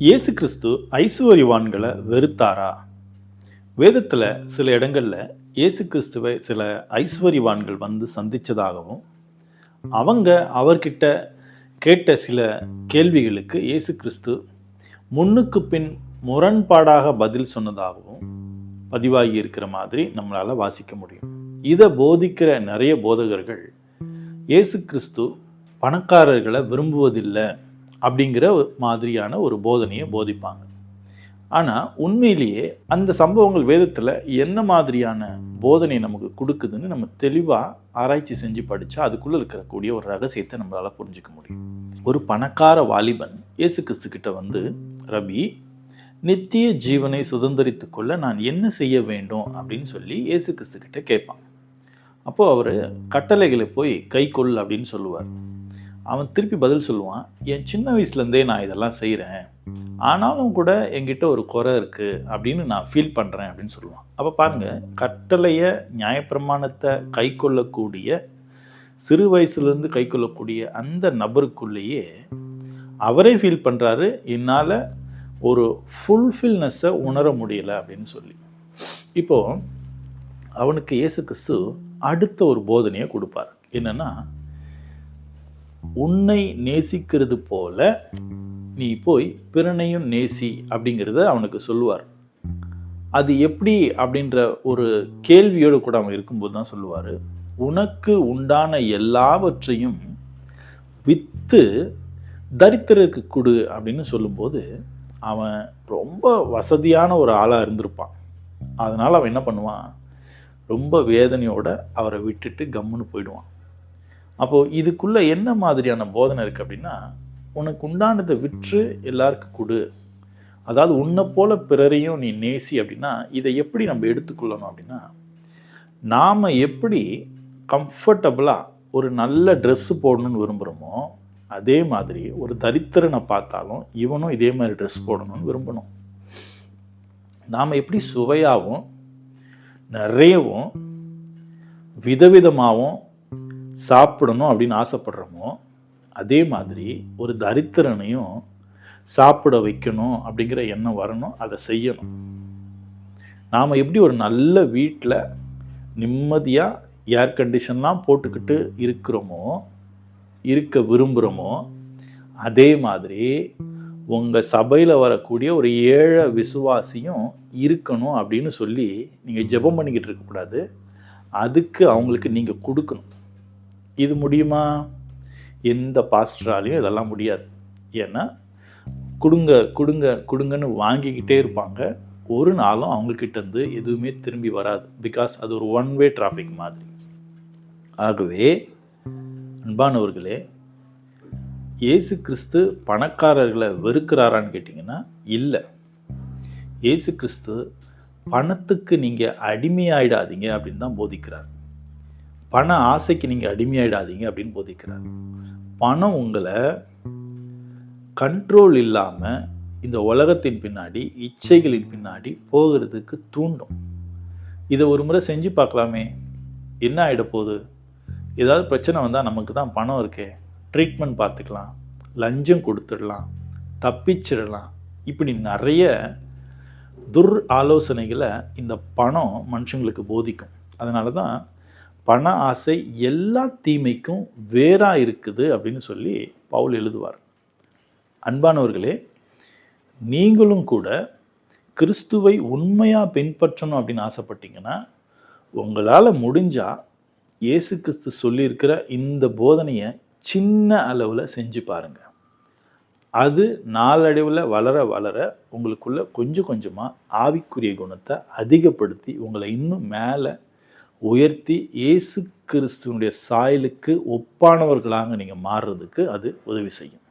இயேசு கிறிஸ்து ஐசுவரிவான்களை வெறுத்தாரா? வேதத்தில் சில இடங்களில் இயேசு கிறிஸ்துவை சில ஐஸ்வரிவான்கள் வந்து சந்தித்ததாகவும், அவங்க அவர்கிட்ட கேட்ட சில கேள்விகளுக்கு இயேசு கிறிஸ்து முன்னுக்கு பின் முரண்பாடாக பதில் சொன்னதாகவும் பதிவாகி இருக்கிற மாதிரி நம்மளால் வாசிக்க முடியும். இதை போதிக்கிற நிறைய போதகர்கள் இயேசு கிறிஸ்து பணக்காரர்களை விரும்புவதில்லை அப்படிங்கிற மாதிரியான ஒரு போதனையை போதிப்பாங்க. ஆனால் உண்மையிலேயே அந்த சம்பவங்கள் வேதத்தில் என்ன மாதிரியான போதனை நமக்கு கொடுக்குதுன்னு நம்ம தெளிவாக ஆராய்ச்சி செஞ்சு படித்தா அதுக்குள்ளே இருக்கக்கூடிய ஒரு ரகசியத்தை நம்மளால் புரிஞ்சிக்க முடியும். ஒரு பணக்கார வாலிபன் இயேசு கிறிஸ்து கிட்ட வந்து, ரபி, நித்திய ஜீவனை சுதந்திரித்து கொள்ள நான் என்ன செய்ய வேண்டும் அப்படின்னு சொல்லி இயேசு கிறிஸ்து கிட்ட கேட்பான். அப்போது அவர் கட்டளைகளை போய் கை கொள் அப்படின்னு சொல்லுவார். அவன் திருப்பி பதில் சொல்லுவான், என் சின்ன வயசுலேருந்தே நான் இதெல்லாம் செய்கிறேன், ஆனாலும் கூட என்கிட்ட ஒரு குறை இருக்குது அப்படின்னு நான் ஃபீல் பண்ணுறேன் அப்படின்னு சொல்லுவான். அப்போ பாருங்கள், கட்டளையை நியாயப்பிரமாணத்தை கை கொள்ளக்கூடிய சிறு வயசுலேருந்து கை கொள்ளக்கூடிய அந்த நபருக்குள்ளேயே அவரே ஃபீல் பண்ணுறாரு, என்னால் ஒரு ஃபுல்ஃபில்னஸை உணர முடியலை அப்படின்னு சொல்லி. இப்போது அவனுக்கு இயேசு கிறிஸ்து அடுத்த ஒரு போதனையை கொடுப்பார். என்னென்னா, உன்னை நேசிக்கிறது போல நீ போய் பிறனையும் நேசி அப்படிங்கிறத அவனுக்கு சொல்லுவார். அது எப்படி அப்படின்ற ஒரு கேள்வியோடு கூட அவன் இருக்கும்போது தான் சொல்லுவார், உனக்கு உண்டான எல்லாவற்றையும் விற்று தரித்திரருக்கு கொடு அப்படின்னு சொல்லும்போது அவன் ரொம்ப வசதியான ஒரு ஆளாக இருந்திருப்பான். அதனால் அவன் என்ன பண்ணுவான், ரொம்ப வேதனையோடு அவரை விட்டுட்டு கம்முன்னு போயிடுவான். அப்போது இதுக்குள்ளே என்ன மாதிரியான போதனை இருக்குது அப்படின்னா, உனக்கு உண்டானதை விற்று எல்லாருக்கும் கொடு, அதாவது உன்னை போல பிறரையும் நீ நேசி அப்படின்னா இதை எப்படி நம்ம எடுத்துக்கொள்ளணும் அப்படின்னா, நாம் எப்படி கம்ஃபர்டபுளாக ஒரு நல்ல ட்ரெஸ்ஸு போடணும்னு விரும்புகிறோமோ அதே மாதிரி ஒரு தரித்திரனை பார்த்தாலும் இவனும் இதே மாதிரி ட்ரெஸ் போடணும்னு விரும்பணும். நாம் எப்படி சுவையாகவும் நிறையவும் விதவிதமாகவும் சாப்பிடணும் அப்படின்னு ஆசைப்படுறோமோ அதே மாதிரி ஒரு தரித்திரனையும் சாப்பிட வைக்கணும் அப்படிங்கிற எண்ணம் வரணும், அதை செய்யணும். நாம் எப்படி ஒரு நல்ல வீட்டில் நிம்மதியாக ஏர் கண்டிஷன்லாம் போட்டுக்கிட்டு இருக்க விரும்புகிறோமோ அதே மாதிரி உங்கள் சபையில் வரக்கூடிய ஒரு ஏழை விசுவாசியும் இருக்கணும் அப்படின்னு சொல்லி நீங்கள் ஜெபம் பண்ணிக்கிட்டு இருக்கக்கூடாது. அதுக்கு அவங்களுக்கு நீங்கள் கொடுக்கணும். இது முடியுமா? எந்த பாஸ்டராலையும் இதெல்லாம் முடியாது. ஏன்னா கொடுங்க கொடுங்க கொடுங்கன்னு வாங்கிக்கிட்டே இருப்பாங்க. ஒரு நாளும் அவங்கக்கிட்டேருந்து எதுவுமே திரும்பி வராது. பிகாஸ் அது ஒரு ஒன் வே டிராஃபிக் மாதிரி. ஆகவே அன்பானவர்களே, இயேசு கிறிஸ்து பணக்காரர்களை வெறுக்கிறாரான்னு கேட்டிங்கன்னா இல்லை. இயேசு கிறிஸ்து பணத்துக்கு நீங்கள் அடிமையாயிடாதீங்க அப்படின்னு தான் போதிக்கிறார். பண ஆசைக்கு நீங்கள் அடிமையாயிடாதீங்க அப்படின்னு போதிக்கிறார். பணம் உங்களை கண்ட்ரோல் இல்லாமல் இந்த உலகத்தின் பின்னாடி இச்சைகளின் பின்னாடி போகிறதுக்கு தூண்டும். இதை ஒரு முறை செஞ்சு பார்க்கலாமே, என்ன ஆகிட போகுது? ஏதாவது பிரச்சனை வந்தால் நமக்கு தான் பணம் இருக்கே, ட்ரீட்மெண்ட் பார்த்துக்கலாம், லஞ்சம் கொடுத்துடலாம், தப்பிச்சிடலாம். இப்படி நிறைய ஆலோசனைகளை இந்த பணம் மனுஷங்களுக்கு போதிக்கும். அதனால தான் பண ஆசை எல்லா தீமைக்கும் வேறாக இருக்குது அப்படின்னு சொல்லி பவுல் எழுதுவார். அன்பானவர்களே, நீங்களும் கூட கிறிஸ்துவை உண்மையாக பின்பற்றணும் அப்படின்னு ஆசைப்பட்டீங்கன்னா உங்களால் முடிஞ்சால் இயேசு கிறிஸ்து சொல்லியிருக்கிற இந்த போதனையை சின்ன அளவில் செஞ்சு பாருங்கள். அது நாளடைவில் வளர வளர உங்களுக்குள்ள கொஞ்சம் கொஞ்சமாக ஆவிக்குரிய குணத்தை அதிகப்படுத்தி உங்களை இன்னும் மேலே உயர்த்தி இயேசு கிறிஸ்துவனுடைய சாயலுக்கு ஒப்பானவர்களாக நீங்கள் மாறுறதுக்கு அது உதவி செய்யும்.